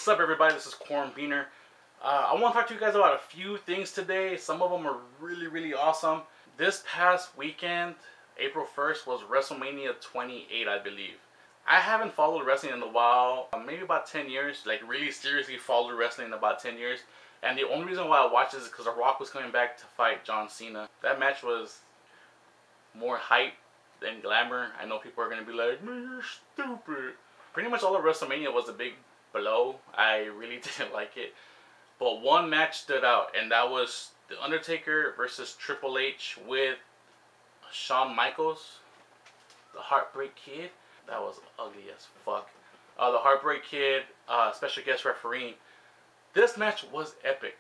What's up, everybody? This is Corn Beaner. I want to talk to you guys about a few things today. Some of them are really awesome. This past weekend, April 1st, was Wrestlemania 28, I believe. I haven't followed wrestling in a while, maybe about 10 years. Like, really seriously followed wrestling in about 10 years. And the only reason why I watched this is because The Rock was coming back to fight John Cena. That match was more hype than glamour. I know people are going to be like, man, you're stupid. Pretty much all of WrestleMania was a big blow. I really didn't like it. But one match stood out, and that was The Undertaker versus Triple H with Shawn Micheals, the Heartbreak Kid. That was ugly as fuck. The Heartbreak Kid, special guest referee. This match was epic.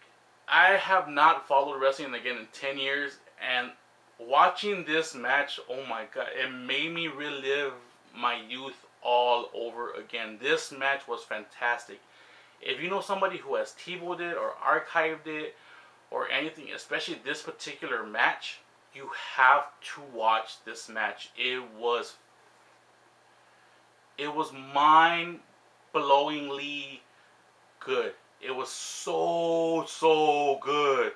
I have not followed wrestling again in 10 years, and watching this match, oh my god, it made me relive my youth all over again. This match was fantastic. If you know somebody who has TiVo'd it or archived it or anything, especially this particular match, you have to watch this match. It was mind-blowingly good. It was so good.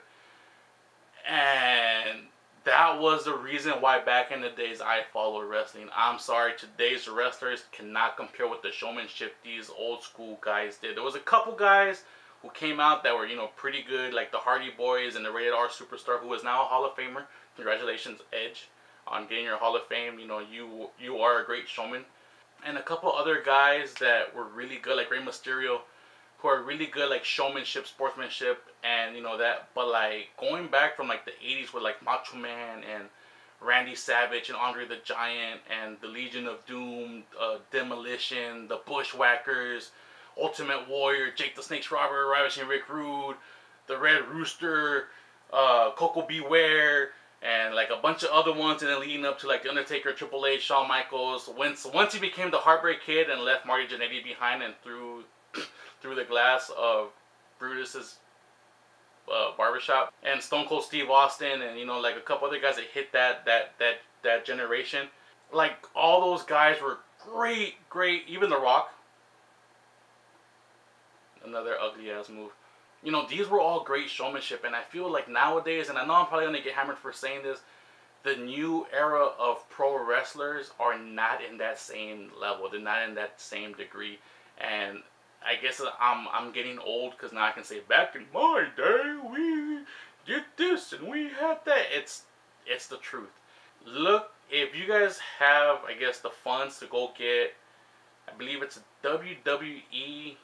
And that was the reason why back in the days I followed wrestling. I'm sorry, today's wrestlers cannot compare with the showmanship these old school guys did. There was a couple guys who came out that were, you know, pretty good, like the Hardy Boys and the Rated R Superstar, who is now a Hall of Famer. Congratulations, Edge, on getting your Hall of Fame. You know, you are a great showman. And a couple other guys that were really good, like Rey Mysterio, who are really good, like showmanship, sportsmanship, and you know that. But like going back from like the 80s with like Macho Man and Randy Savage and Andre the Giant and the Legion of Doom, Demolition, the Bushwhackers, Ultimate Warrior, Jake the Snake Robber, Ravishing Rick Rude, the Red Rooster, Coco Beware, and like a bunch of other ones, and then leading up to like The Undertaker, Triple H, Shawn Micheals. Once he became the Heartbreak Kid and left Marty Jannetty behind and through the glass of Brutus's barbershop, and Stone Cold Steve Austin, and you know, like a couple other guys that hit that generation. Like all those guys were great. Even The Rock, another ugly ass move. You know, these were all great showmanship, and I feel like nowadays, and I know I'm probably gonna get hammered for saying this, the new era of pro wrestlers are not in that same level. They're not in that same degree, and I guess I'm getting old because now I can say, back in my day we did this and we had that. It's the truth. Look, if you guys have, I guess, the funds to go get, I believe it's a WWE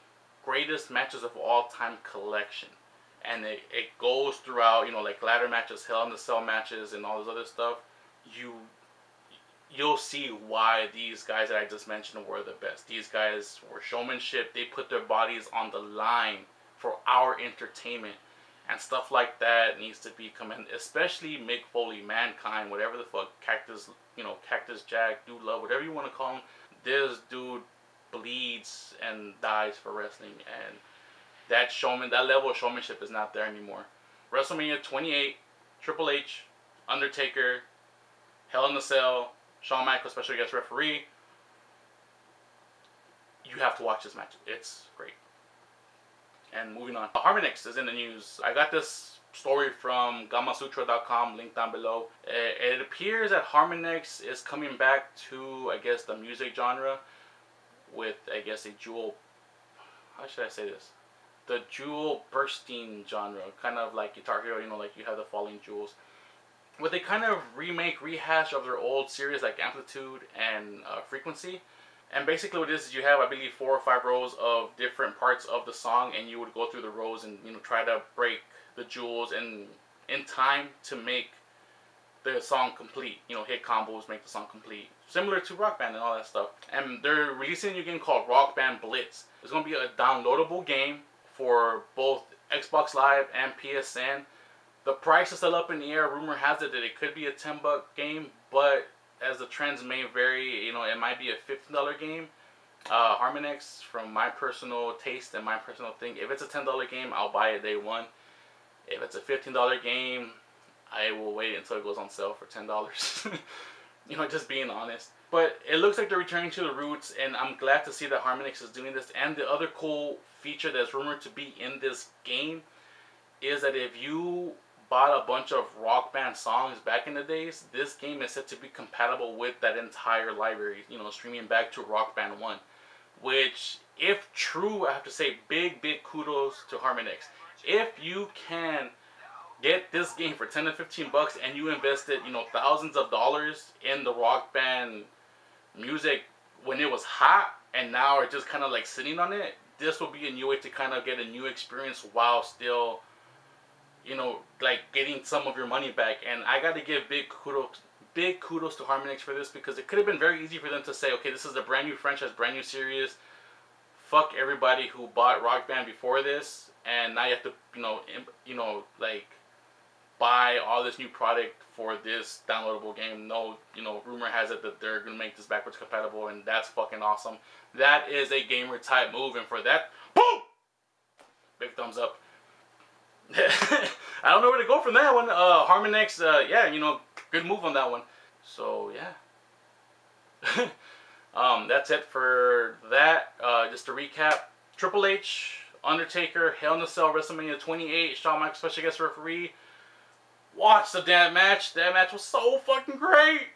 Greatest Matches of All Time collection, and it goes throughout, you know, like ladder matches, Hell in a Cell matches, and all this other stuff. You'll see why these guys that I just mentioned were the best. These guys were showmanship. They put their bodies on the line for our entertainment. And stuff like that needs to be commended. Especially Mick Foley, Mankind, whatever the fuck, Cactus Jack, Dude Love, whatever you want to call him. This dude bleeds and dies for wrestling. And that level of showmanship is not there anymore. WrestleMania 28, Triple H, Undertaker, Hell in a Cell, Shawn Michaels, special guest referee. You have to watch this match. It's great. And moving on. Harmonix is in the news. I got this story from Gamasutra.com, link down below. It appears that Harmonix is coming back to, I guess, the music genre with, I guess, a jewel... How should I say this? The jewel bursting genre. Kind of like Guitar Hero, you know, like you have the falling jewels. With a kind of rehash of their old series like Amplitude and Frequency. And basically what it is you have, I believe, 4 or 5 rows of different parts of the song, and you would go through the rows and, you know, try to break the jewels and in time to make the song complete. You know, hit combos, make the song complete. Similar to Rock Band and all that stuff. And they're releasing a new game called Rock Band Blitz. It's going to be a downloadable game for both Xbox Live and PSN. The price is still up in the air. Rumor has it that it could be a $10 game, but as the trends may vary, you know, it might be a $15 game. Harmonix, from my personal taste and my personal thing, if it's a $10 game, I'll buy it day one. If it's a $15 game, I will wait until it goes on sale for $10. You know, just being honest. But it looks like they're returning to the roots, and I'm glad to see that Harmonix is doing this. And the other cool feature that's rumored to be in this game is that if you bought a bunch of Rock Band songs back in the days, this game is said to be compatible with that entire library, you know, streaming back to Rock Band 1. Which, if true, I have to say big kudos to Harmonix. If you can get this game for 10 to 15 bucks and you invested, you know, thousands of dollars in the Rock Band music when it was hot, and now are just kind of like sitting on it, this will be a new way to kind of get a new experience while still, you know, like getting some of your money back. And I got to give big kudos to Harmonix for this, because it could have been very easy for them to say, okay, this is a brand new franchise, brand new series, fuck everybody who bought Rock Band before this, and now you have to, you know, like buy all this new product for this downloadable game. No, you know, rumor has it that they're gonna make this backwards compatible, and that's fucking awesome. That is a gamer type move, and for that, boom, big thumbs up. I don't know where to go from that one. Harmonix, yeah, you know, good move on that one. So yeah, that's it for that. Just to recap: Triple H, Undertaker, Hell in a Cell, WrestleMania 28. Shawn Micheals, special guest referee. Watch the damn match. That match was so fucking great.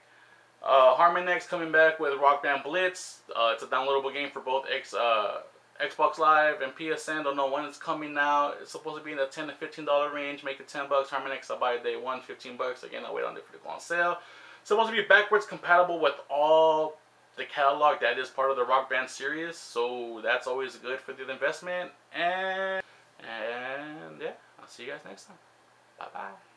Harmonix coming back with Rock Band Blitz. It's a downloadable game for both Xbox Live and PSN. Don't know when it's coming out. It's supposed to be in the $10 to $15 range. Make it 10 bucks. Harmonix, I'll buy it day one, 15 bucks. Again, I'll wait on it for it to go on sale. It's supposed to be backwards compatible with all the catalog that is part of the Rock Band series. So that's always good for the investment. And yeah, I'll see you guys next time. Bye-bye.